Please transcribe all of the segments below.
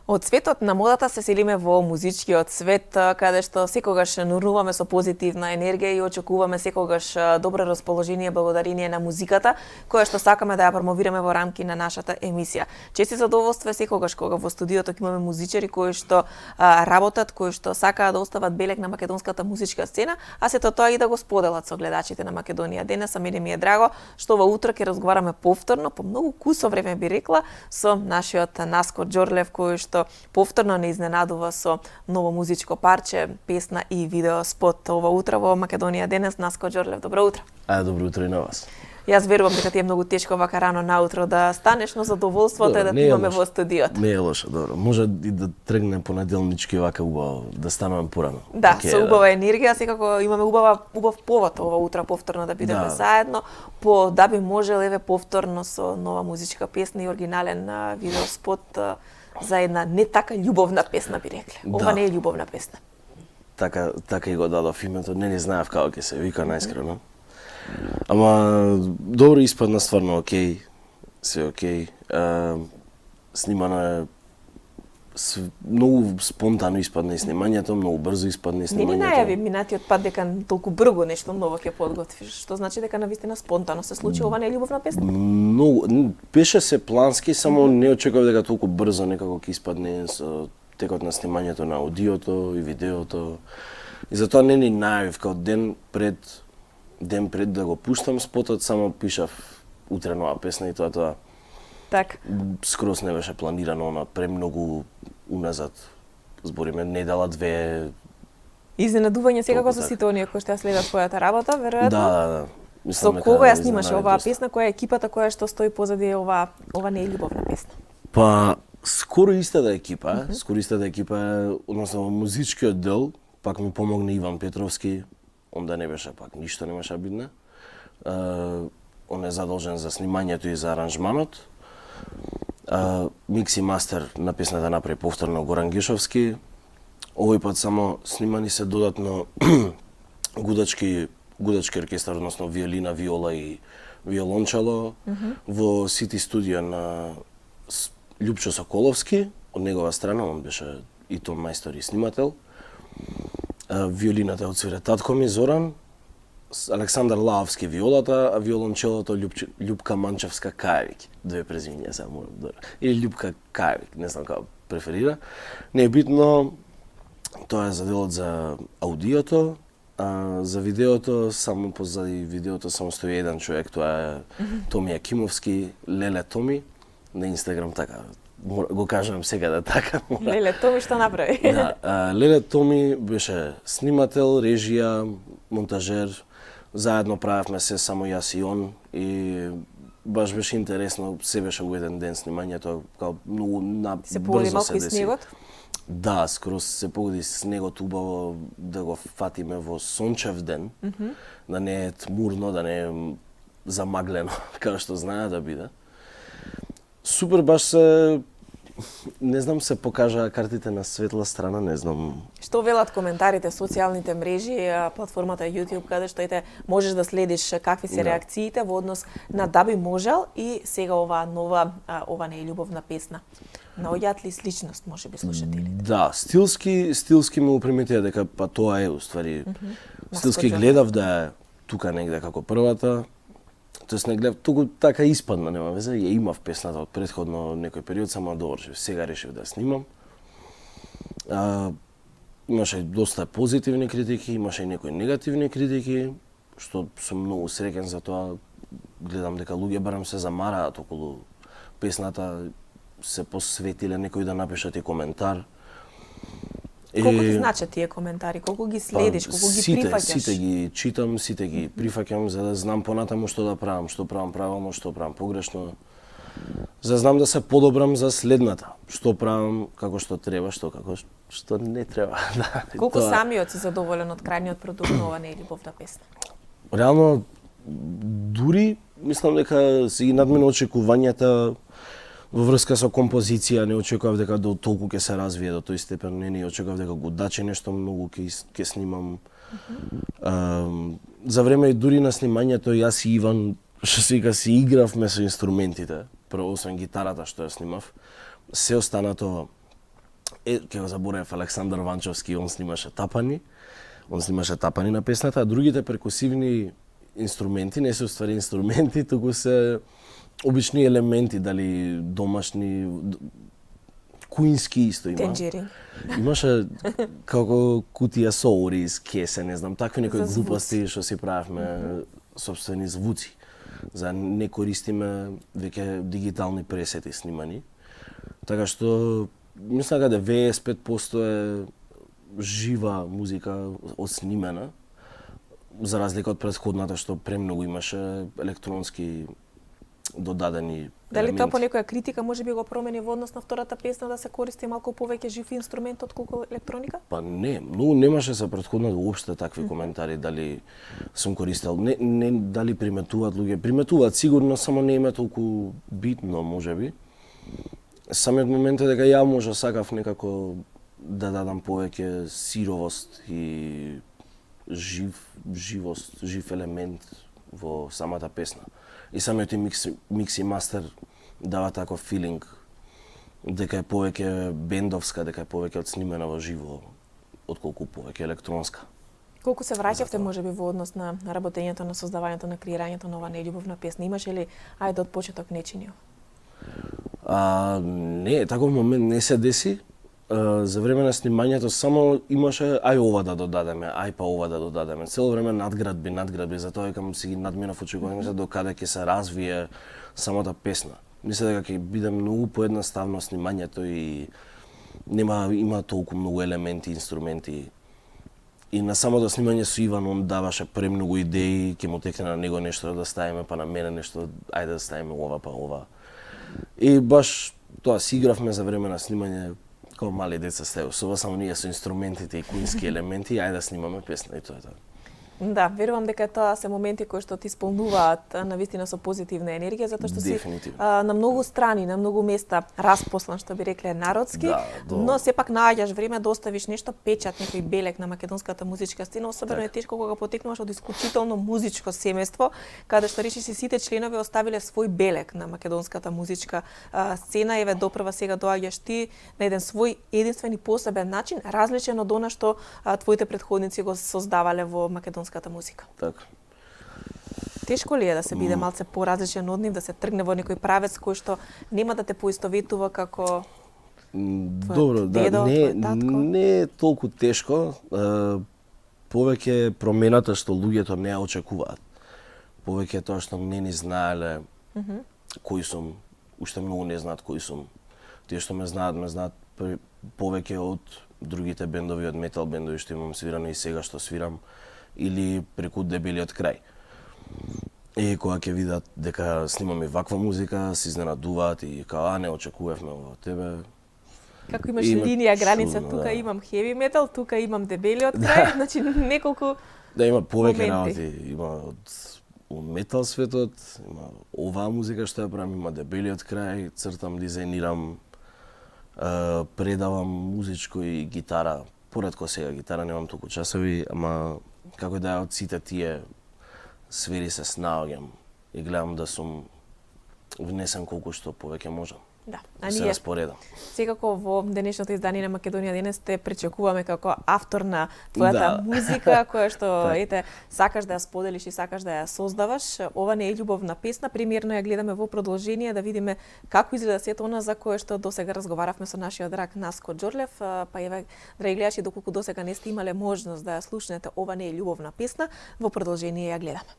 Од светот на модата се селиме во музичкиот свет, каде што секогаш нурнуваме со позитивна енергија и очекуваме секогаш добро расположение благодарение на музиката, која што сакаме да ја промовираме во рамки на нашата емисија. Чести задоволство е секогаш кога во студиото имаме музичари кои што работат, кои што сакаат да остават белег на македонската музичка сцена, а сето тоа и да го споделат со гледачите на Македонија денес. А мене ми е драго што во утро ќе разговараме повторно, по многу кусо време би рекла, со нашиот Наско Џорлев, кој што повторно не изненадува со ново музичко парче, песна и видео спот ова утро во Македонија денес. Наско Џорлев, добро утро. Добро утро и на вас. Јас верувам дека ти е многу тешко вака рано наутро да станеш, но задоволството е да те имаме во студиото. Не е лошо, добро. Може и да тргне понеделнички вака убаво, да станеме порано. Да, со убава енергија, секако имаме убав повод ова утро повторно да бидеме заедно, по да би можел еве повторно со нова музичка песна и оригинален видео спот за една не така љубовна песна, би рекле. Ова не е љубовна песна. Така и го дадов името, не знаев како ќе се вика најскрено. Ама добро испадна, стварно окей, се окей. Снимано е многу спонтано испадна и снимањето, многу брзо испадна и снимањето. Не најави минатиот пат дека толку брзо нешто ново ќе подготвиш, што значи дека навистина спонтано се случи, ова не е љубовна песна? Многу, беше се плански, само не очекував дека толку брзо некако ќе испадне со текот на снимањето на аудиото и видеото. И затоа не ни најавив као ден пред да го пуштам спотот, само пишав утре нова песна и тоа. Так. Скроз не беше планирано, она премногу уназад. Збориме недела две. Изненадување секако за сите оние кои што ја следат твојата работа, веројатно. Да. Со кога ја снимаше оваа песна, која е екипата која што стои позади ова не е љубовна песна? Па скоро истата екипа, односно музичкиот дел, пак ми помогна Иван Петровски, онда не беше пак ништо немаше бидне. Он е задолжен за снимањето и за аранжманот. Микс и мастер на песната направи повторно Горан Гешовски. Овој пат само снимани се додатно гудачки оркестар, односно виолина, виола и виолончело во Сити студио на Љупчо Соколовски, од негова страна, он беше и тон мајстор и снимател. Виолината отсвира татко ми Зоран, Александар Лаовски виолата, а виолончелото Љупка Манчевска Каевик. Две презимиња сега морам да. Или Љупка Каевик, не знам како преферира. Не е битно, тоа е за делот за аудиото, а за видеото, само позади видеото само стои еден човек, тоа е Томи Акимовски, Леле Томи, на Инстаграм така. Го кажам сега да така. Леле Томи што направи? Да, Леле Томи беше снимател, режија, монтажер. Заедно правевме се само јас и он и баш беше интересно, се беше во еден ден снимањето, као многу брзо се погоди малку и снегот? Да, скроз се погоди снегот убаво да го фатиме во сончев ден, да не е тмурно, да не е замаглено, како што знае да биде. Супер, баш се, не знам, се покажаа картите на светла страна, не знам. Што велат коментарите, социјалните мрежи, платформата YouTube, каде што можеш да следиш какви се реакциите во однос на да би можел и сега ова не е љубовна песна. Наоѓаат ли сличност, може би, слушателите? Да, стилски ме уприметија дека па тоа е уствари. Стилски гледав да е тука негде како првата. Тоест не гледав, туку така испадна, нема везе, ја имав песната од претходно некој период, само довршив. Сега решив да снимам. Имаше доста позитивни критики, имаше и некои негативни критики, што сум многу среќен за тоа. Гледам дека луѓе барем се замараат околу песната, се посветиле некој да напишат и коментар. Колку ти значат тие коментари? Колку ги следиш? Колку ги прифаќаш? Сите ги читам, сите ги прифаќам за да знам понатаму што да правам, што правам правилно, што правам погрешно. За да знам да се подобрам за следната. Што правам како што треба, што не треба. Колку самиот си задоволен од крајниот продукт на ова не е љубовна песна? Реално, дури, мислам дека си ги надмина очекувањата во врска со композиција. Не очекував дека до толку ќе се развие до тој степен, не очекував дека гудачи нешто многу ќе снимам. За време дури на снимањето јас и Иван, што се вика, си игравме со инструментите. Прво освен гитарата што ја снимав, се останато Ќе го заборев Александар Ванчовски, он снимаше тапани. Он снимаше тапани на песната, а другите перкусивни инструменти не се уствари инструменти, туку се обични елементи, дали домашни, куински исто има. Тенџерин. Имаше како кутија со ориз, кесе, не знам, такви некои За глупости што си правевме собствени звуци. За не користиме веќе дигитални пресети снимани. Така што мислам дека 95% е жива музика отснимена, за разлика од претходната што премногу имаше електронски додадени Дали елементи. тоа по некоја критика може би го промени во однос на втората песна да се користи малку повеќе жив инструмент отколку електроника? Па не, многу немаше за претходната уопште такви коментари дали сум користел. Не дали приметуваат луѓе, приметуваат сигурно, само не им е толку битно можеби. Самиот момент е дека ја може сакав некако да дадам повеќе сировост и жив елемент во самата песна. И самиот микс и мастер дава таков филинг дека е повеќе бендовска, дека е повеќе отснимена во живо отколку повеќе електронска. Колку се враќавте можеби во однос на работењето, на создавањето, на креирањето на оваа нељубовна песна? Имаше ли ајде од почеток нечинјо? Не, таков момент не се деси. За време на снимањето само имаше ај ова да додадеме, ај па ова да додадеме. Цело време надградби, затоа викам си ги надминав очекувањата до каде ќе се развие самата песна. Мислам дека ќе биде многу поедноставно снимањето и има толку многу елементи, инструменти. И на самото снимање со Иван он даваше премногу идеи, ќе му текне на него нешто да ставиме, па на мене нешто, ајде да ставиме ова па ова. И баш тоа си игравме за време на снимање како мали деца сте, само ние со инструментите и куински елементи, ајде да снимаме песна и тоа е тоа. Да, верувам дека тоа се моменти кои што ти исполнуваат навистина со позитивна енергија, затоа што си на многу страни, на многу места распослан, што би рекле народски, но сепак наоѓаш време да оставиш нешто печат, некој белег на македонската музичка сцена, особено е тешко кога потекнуваш од исклучително музичко семејство, каде што речиш и сите членови оставиле свој белег на македонската музичка сцена, еве допрва сега доаѓаш ти на еден свој единствен и посебен начин, различен од она што твоите претходници го создавале во македонската музика. Така. Тешко ли е да се биде малце поразличен од нив, да се тргне во некој правец кој што нема да те поистоветува како Добро, дедо, не е толку тешко. Повеќе промената што луѓето не ја очекуваат. Повеќе тоа што не ни знаеле кој сум, уште многу не знаат кој сум. Тие што ме знаат повеќе од другите бендови, од метал бендови што имам свирано и сега што свирам, или преку Дебелиот крај. И кога ќе видат дека снимаме ваква музика, се изненадуваат и као, не очекувавме од тебе. Како имаш линија, граница, тука имам хеви метал, тука имам Дебелиот крај, значи неколку Да, има повеќе моменти. работи, има од метал светот, има оваа музика што ја правам, има Дебелиот крај, цртам, дизајнирам, предавам музичко и гитара. Поредко сега гитара немам толку часови, ама како да од сите тие сфери се снаоѓам и гледам да сум внесен колку што повеќе можам. Да, Да се распоредам. Секако во денешното издание на Македонија денес те пречекуваме како автор на твојата музика, која што ете сакаш да ја споделиш и сакаш да ја создаваш. Ова не е љубовна песна, премиерно ја гледаме во продолжение да видиме како изгледа сето она за кое што досега разговаравме со нашиот драг Наско Џорлев, па еве драги гледачи, доколку досега не сте имале можност да ја слушнете, ова не е љубовна песна, во продолжение ја гледаме.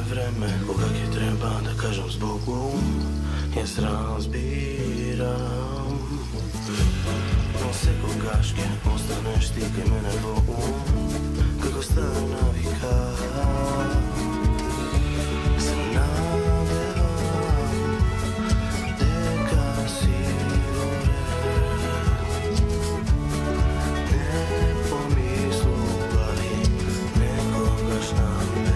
Време, кога ќе треба да кажам збогум, јас разбирам. Но секогаш ќе останеш ти кај мене во ум, како стара навика. Се надевам дека си во ред. Не помислувај некогаш на мене.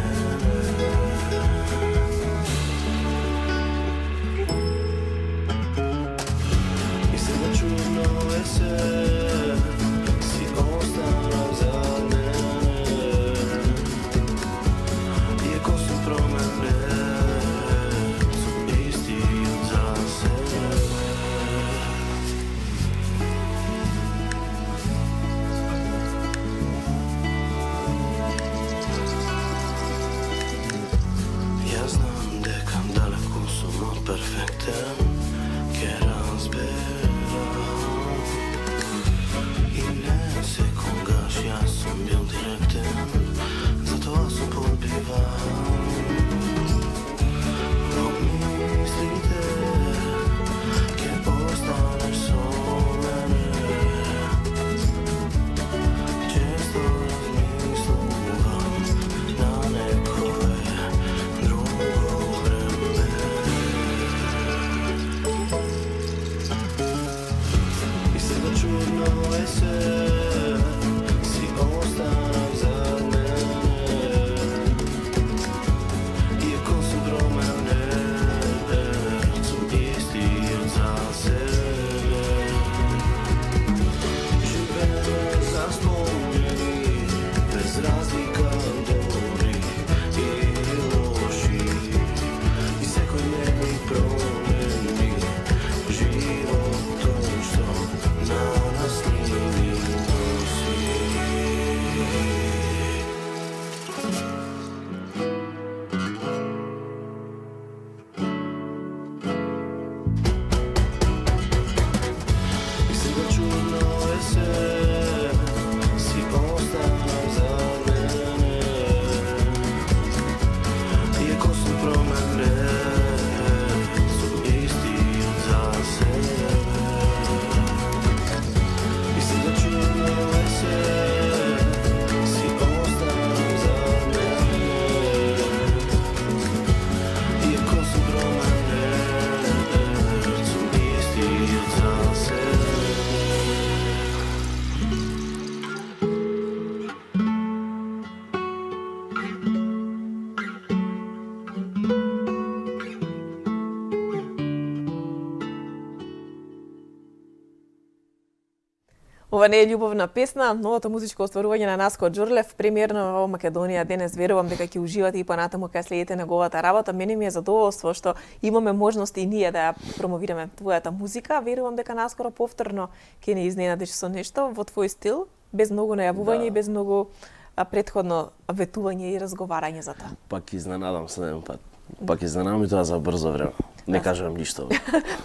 Ова не е љубовна песна, новото музичко остварување на Наско Џурлев, премиерно во Македонија денес. Верувам дека ќе уживате и понатаму кога следите неговата работа. Мене ми е задоволство што имаме можност и ние да ја промовираме твојата музика. Верувам дека наскоро повторно ќе не изненадиш со нешто во твој стил, без многу најавување и без многу претходно ветување и разговарање за тоа. Пак изненадам следен пат. Пак изненадам и тоа за брзо време. Не кажувам ништо.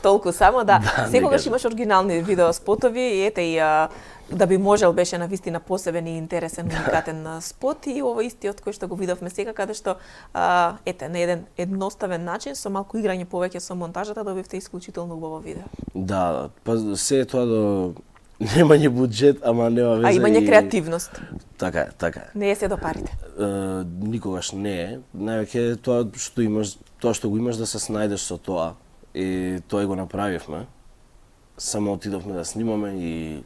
Толку само да. Секогаш кажам. имаш оригинални видеоспотови и ете и да би можел беше на вистина посебен и интересен уникатен спот и ова истиот кој што го видовме сега каде што ете на еден едноставен начин со малку играње повеќе со монтажата добивте исклучително убаво видео. Да, па се тоа до немање буџет, ама нема везе. А имање креативност. Така е, така е. Не е се до парите. Никогаш не е. Највеќе тоа што имаш, тоа што го имаш да се снајдеш со тоа. И тоа го направивме. Само отидовме да снимаме и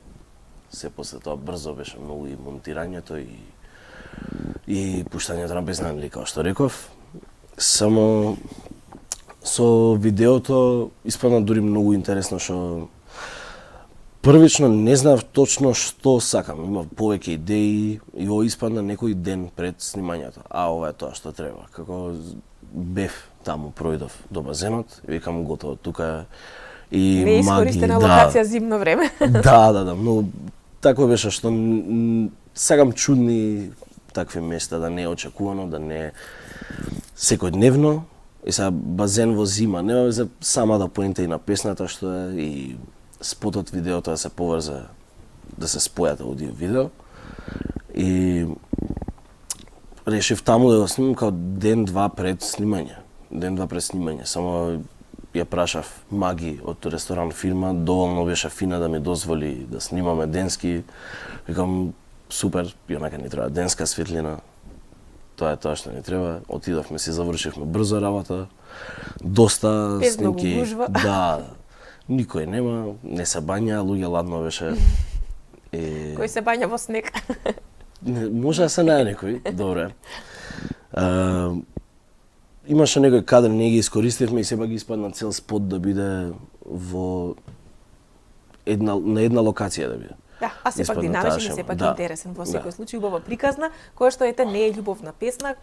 се после тоа брзо беше многу и монтирањето и пуштањето на песна, како што реков. Само со видеото испадна дури многу интересно што првично не знав точно што сакам, имав повеќе идеи и ова испадна некој ден пред снимањето. Ова е тоа што треба. Како бев таму, пројдов до базенот и викам готово, тука и не искористена локација зимно време. Да, многу такво беше што сакам чудни такви места, да не е очекувано, да не е секојдневно. И сега базен во зима, нема везе сама да поента и на песната што е и спотот видеото да се поврзе, да се спојат аудио видео. И решив таму да го снимам као ден-два пред снимање. Ден-два пред снимање. Само ја прашав Маги од ресторан фирма, доволно беше фина да ми дозволи да снимаме денски. Викам, супер, јонака ни треба денска светлина. Тоа е тоа што ни треба. Отидовме, си завршивме брзо работа. Доста без снимки. многу гужва. Да. Никој нема, не се бања, луѓе ладно беше. Кој се бања во снег. Може да се најде некој, добре. Имаше некој кадри, не ги искористивме и сепак ги испадна цел спот да биде на една локација да биде. Да, а сепак динамичен и сепак интересен во секој случај, убава приказна, која што ете не е љубовна песна.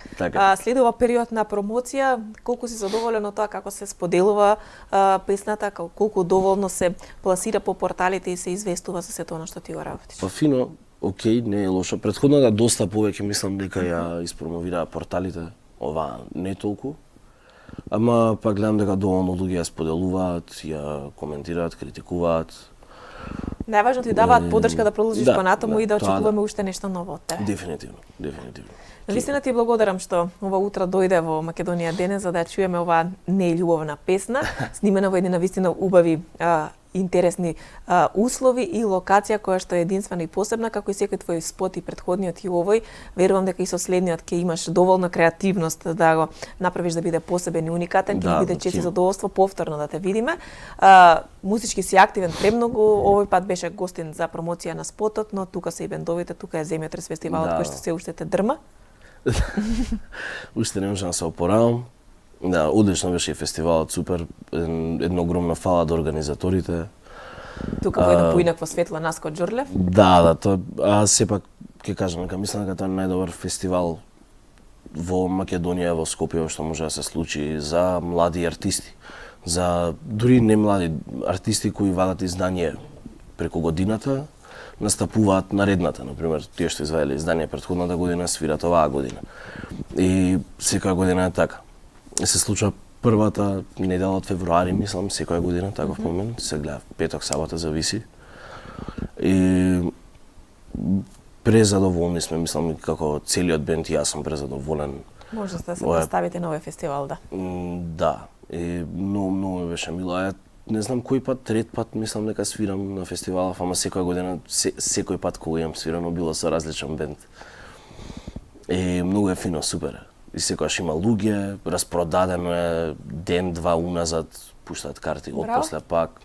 Следува период на промоција, колку си задоволен од тоа како се споделува песната, колку доволно се пласира по порталите и се известува за сето она што ти го работиш. Па фино, окей, не е лошо. Претходната доста повеќе мислам дека ја испромовираа порталите, ова не толку. Ама па гледам дека доволно луѓе ја споделуваат, ја коментираат, критикуваат. Најважно ти даваат подршка да продолжиш понатаму и да очекуваме уште нешто ново од тебе. Дефинитивно. Навистина ти благодарам што ова утро дојде во Македонија денес за да ја чуеме оваа нељубовна песна, снимена во едни навистина убави интересни услови и локација која што е единствена и посебна, како и секој твој спот и претходниот и овој. Верувам дека и со следниот ќе имаш доволна креативност да го направиш да биде посебен и уникатен, ќе биде чест и задоволство повторно да те видиме. Музички си активен премногу, овој пат беше гостин за промоција на спотот, но тука се и бендовите, тука е Земјотрес фестивалот кој што се уште те дрма. Уште не можам да се опоравам. Да, одлично беше и фестивалот, супер. Едно огромна фала до организаторите. Тука во едно поинакво светло Наско Џурлев. Да, тоа сепак ќе кажам дека мислам дека тоа е најдобар фестивал во Македонија, во Скопје што може да се случи за млади артисти. За дури не млади артисти кои вадат издание преку годината, настапуваат наредната, например, тие што извадиле издание претходната година свират оваа година. И секоја година е така. Се случува првата недела од февруари, мислам, секоја година, таков момент, се гледа петок, сабота, зависи. И презадоволни сме, мислам, како целиот бенд, јас сум презадоволен. Може да се представите на овој фестивал, да. Да, и многу ми беше мило. Не знам кој пат, трет пат, мислам дека свирам на фестивалов, ама секоја година, секој пат кога имам свирано, било со различен бенд. И многу е фино, супер. И секогаш има луѓе, распродадено е ден-два уназад, пуштаат карти, отпосле пак.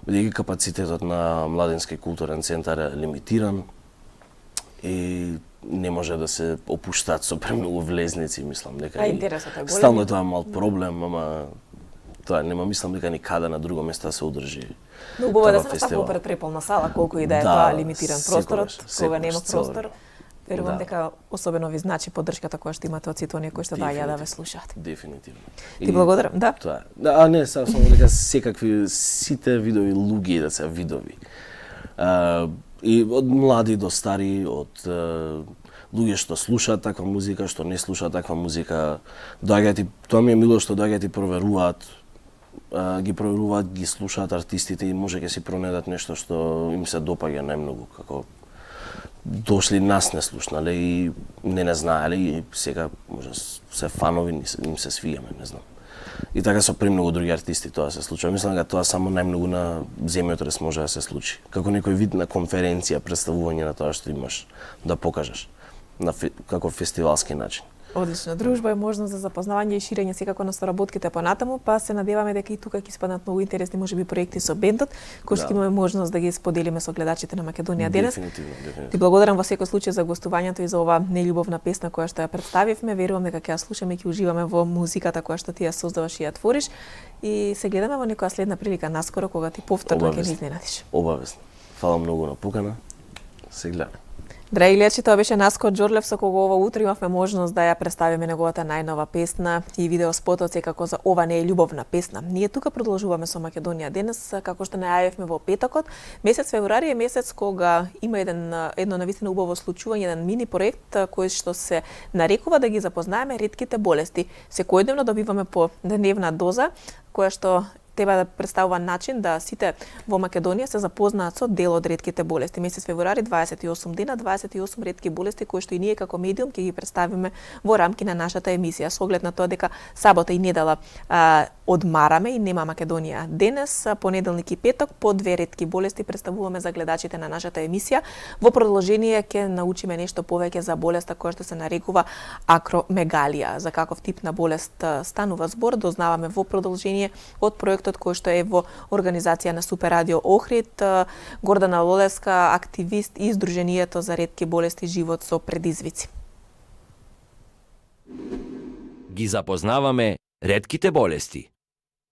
Бидејќи капацитетот на Младински културен центар е лимитиран и не може да се опуштаат со премногу влезници, мислам дека. Интересот е голем. Стално е тоа мал проблем, ама тоа, нема мислам дека никаде на друго место да се одржи. Но убаво е да таков се настапува фестивал. пред преполна сала, колку и да е Да, тоа лимитиран просторот, секогаш, кога нема секогаш, цело простор. време. Верувам Да. дека особено ви значи поддршката која што имате од сите оние кои што доаѓаат да ве слушаат. Дефинитивно. Ти благодарам, да. Тоа е. Да, а не, само дека секакви сите видови луѓе да се видови. И од млади до стари, од луѓе што слушаат таква музика, што не слушаат таква музика, доаѓаат и тоа ми е мило што доаѓаат и проверуваат, ги слушаат артистите и може ќе си пронедат нешто што им се допаѓа најмногу, како дошли нас не слушнале и не знаеле и сега може се фанови им се свијаме, не знам. И така со премногу други артисти тоа се случува. Мислам дека тоа само најмногу на земјотрес може да се случи. Како некој вид на конференција, представување на тоа што имаш да покажеш на како фестивалски начин. Одлична дружба е можност за запознавање и ширење секако на соработките понатаму, па се надеваме дека и тука ќе спаднат многу интересни можеби проекти со бендот, кои што имаме можност да ги споделиме со гледачите на Македонија денес. Дефинитивно. Ти благодарам во секој случај за гостувањето и за ова нељубовна песна која што ја представивме. Верувам дека ќе ја слушаме и ќе уживаме во музиката која што ти ја создаваш и ја твориш. И се гледаме во некоја следна прилика наскоро кога ти повторно ќе ни изненадиш. Обавезно. Фала многу на покана. Се гледаме. Драги гледачи, тоа беше Наско Џорлев со кого ова утро имавме можност да ја представиме неговата најнова песна и видеоспотот секако за ова не е љубовна песна. Ние тука продолжуваме со Македонија денес, како што најавивме во петокот. Месец февруари е месец кога има едно навистина убаво случување, еден мини проект кој што се нарекува да ги запознаеме ретките болести. Секојдневно добиваме по дневна доза која што треба да представува начин да сите во Македонија се запознаат со дел од ретките болести. Месец февруари 28 дена, 28 ретки болести кои што и ние како медиум ќе ги представиме во рамки на нашата емисија. Со оглед на тоа дека сабота и недела одмараме и нема Македонија денес, понеделник и петок по две ретки болести представуваме за гледачите на нашата емисија. Во продолжение ќе научиме нешто повеќе за болеста која што се нарекува акромегалија. За каков тип на болест станува збор, дознаваме во продолжение од проектот кој што е во организација на Супер Радио Охрид, Гордана Лолевска, активист и Издруженијето за ретки болести Живот со предизвици. Ги запознаваме ретките болести.